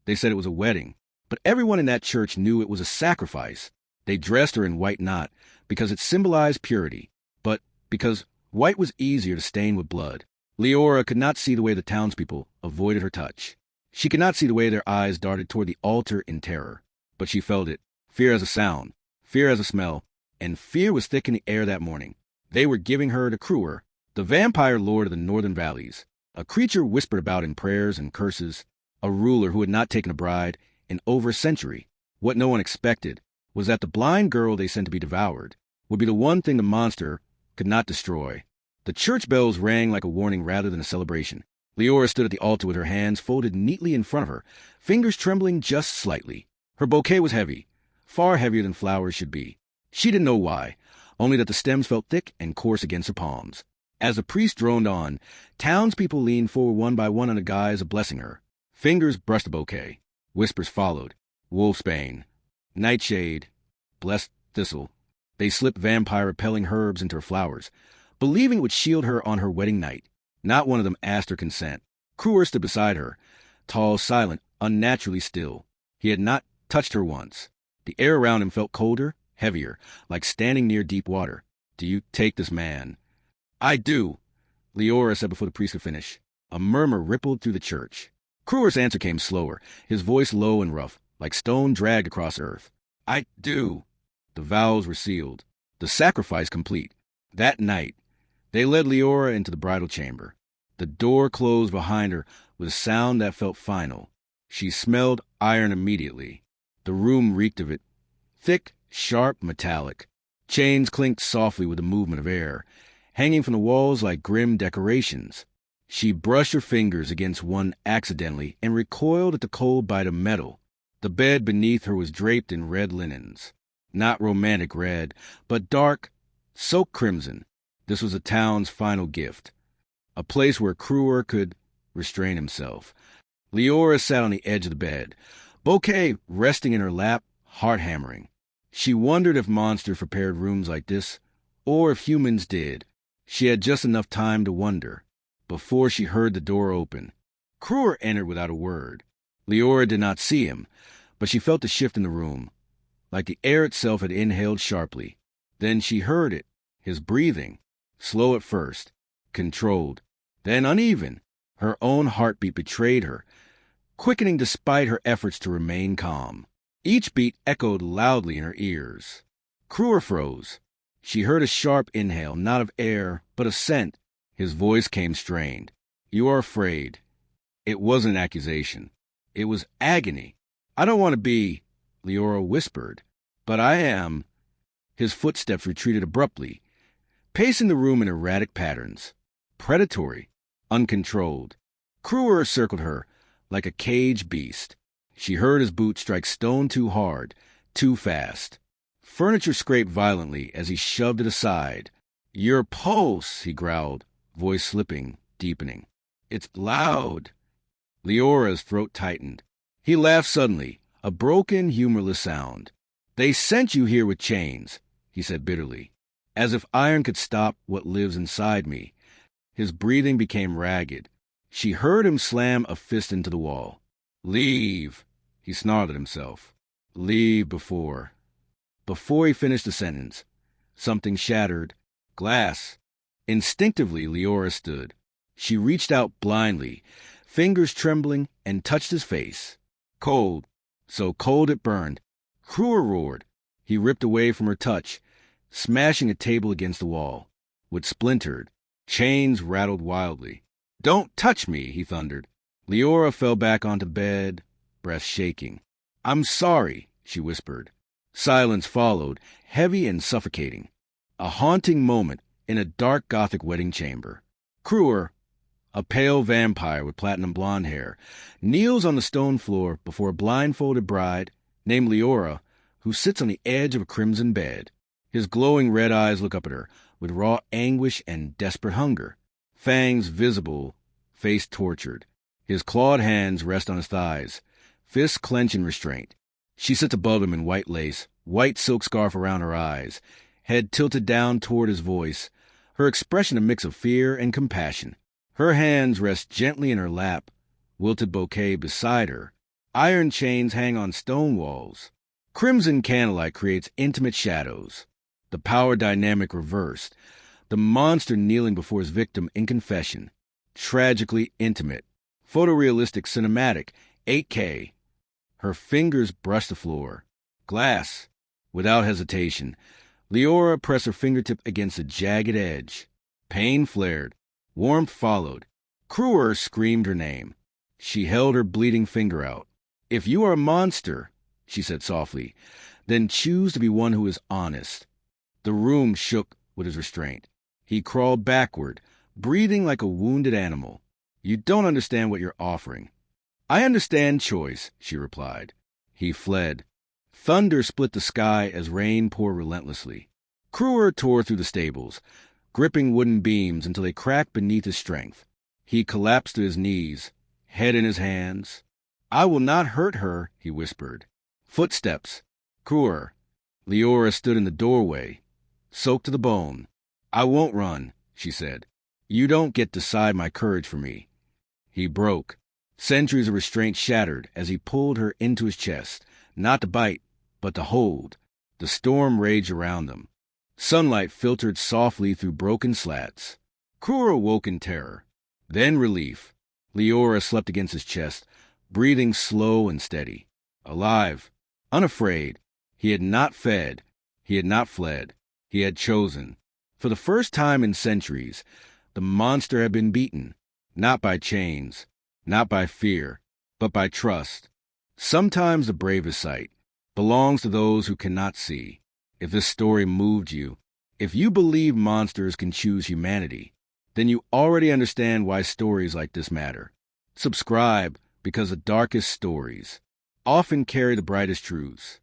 They said it was a wedding, but everyone in that church knew it was a sacrifice. They dressed her in white not because it symbolized purity, but because white was easier to stain with blood. Leora could not see the way the townspeople avoided her touch. She could not see the way their eyes darted toward the altar in terror, but she felt it. Fear as a sound, fear as a smell, and fear was thick in the air that morning. They were giving her to Cruer, the vampire lord of the northern valleys, a creature whispered about in prayers and curses, a ruler who had not taken a bride in over a century. What no one expected was that the blind girl they sent to be devoured would be the one thing the monster could not destroy. The church bells rang like a warning rather than a celebration. Leora stood at the altar with her hands folded neatly in front of her, fingers trembling just slightly. Her bouquet was heavy, far heavier than flowers should be. She didn't know why, only that the stems felt thick and coarse against her palms. As the priest droned on, townspeople leaned forward one by one under guise of blessing her. Fingers brushed the bouquet. Whispers followed. Wolfsbane, nightshade, blessed thistle. They slipped vampire-repelling herbs into her flowers, believing it would shield her on her wedding night. Not one of them asked her consent. Cruer stood beside her, tall, silent, unnaturally still. He had not touched her once. The air around him felt colder, heavier, like standing near deep water. "Do you take this man?" "I do," Leora said before the priest could finish. A murmur rippled through the church. Cruer's answer came slower, his voice low and rough, like stone dragged across earth. "I do." The vows were sealed, the sacrifice complete. That night, they led Leora into the bridal chamber. The door closed behind her with a sound that felt final. She smelled iron immediately. The room reeked of it. Thick, sharp, metallic. Chains clinked softly with the movement of air, hanging from the walls like grim decorations. She brushed her fingers against one accidentally and recoiled at the cold bite of metal. The bed beneath her was draped in red linens. Not romantic red, but dark, soaked crimson. This was the town's final gift. A place where Cruer could restrain himself. Leora sat on the edge of the bed, bouquet resting in her lap, heart hammering. She wondered if monsters prepared rooms like this, or if humans did. She had just enough time to wonder, before she heard the door open. Cruer entered without a word. Leora did not see him, but she felt the shift in the room, like the air itself had inhaled sharply. Then she heard it, his breathing, slow at first, controlled, then uneven. Her own heartbeat betrayed her, quickening despite her efforts to remain calm. Each beat echoed loudly in her ears. Cruer froze. She heard a sharp inhale, not of air, but of scent. His voice came strained. "You are afraid." It wasn't an accusation. It was agony. "I don't want to be," Leora whispered, "but I am." His footsteps retreated abruptly, pacing the room in erratic patterns. Predatory, uncontrolled. Cruer circled her like a caged beast. She heard his boot strike stone too hard, too fast. Furniture scraped violently as he shoved it aside. "Your pulse," he growled, voice slipping, deepening. "It's loud." Leora's throat tightened. He laughed suddenly, a broken, humorless sound. "They sent you here with chains," he said bitterly, "as if iron could stop what lives inside me." His breathing became ragged. She heard him slam a fist into the wall. "Leave," he snarled at himself. "Leave before." Before he finished the sentence, something shattered. Glass. Instinctively, Leora stood. She reached out blindly, fingers trembling, and touched his face. Cold. So cold it burned. Cruer roared. He ripped away from her touch, smashing a table against the wall. Wood splintered. Chains rattled wildly. "Don't touch me," he thundered. Leora fell back onto bed, breath shaking. "I'm sorry," she whispered. Silence followed, heavy and suffocating. A haunting moment in a dark Gothic wedding chamber. Cruer, a pale vampire with platinum blonde hair, kneels on the stone floor before a blindfolded bride named Leora, who sits on the edge of a crimson bed. His glowing red eyes look up at her with raw anguish and desperate hunger. Fangs visible, face tortured. His clawed hands rest on his thighs, fists clench in restraint. She sits above him in white lace, white silk scarf around her eyes, head tilted down toward his voice, her expression a mix of fear and compassion. Her hands rest gently in her lap, wilted bouquet beside her. Iron chains hang on stone walls. Crimson candlelight creates intimate shadows. The power dynamic reversed. The monster kneeling before his victim in confession. Tragically intimate. Photorealistic cinematic. 8K. Her fingers brush the floor. Glass. Without hesitation, Leora pressed her fingertip against a jagged edge. Pain flared. Warmth followed. Cruer screamed her name. She held her bleeding finger out. "If you are a monster," she said softly, "then choose to be one who is honest." The room shook with his restraint. He crawled backward, breathing like a wounded animal. "You don't understand what you're offering." "I understand choice," she replied. He fled. Thunder split the sky as rain poured relentlessly. Cruer tore through the stables, gripping wooden beams until they cracked beneath his strength. He collapsed to his knees, head in his hands. "I will not hurt her," he whispered. Footsteps. Cruer. Leora stood in the doorway, soaked to the bone. "I won't run," she said. "You don't get to decide my courage for me." He broke. Centuries of restraint shattered as he pulled her into his chest, not to bite, but to hold. The storm raged around them. Sunlight filtered softly through broken slats. Cruer awoke in terror. Then relief. Leora slept against his chest, breathing slow and steady. Alive. Unafraid. He had not fed. He had not fled. He had chosen. For the first time in centuries, the monster had been beaten. Not by chains. Not by fear. But by trust. Sometimes the bravest sight belongs to those who cannot see. If this story moved you, if you believe monsters can choose humanity, then you already understand why stories like this matter. Subscribe, because the darkest stories often carry the brightest truths.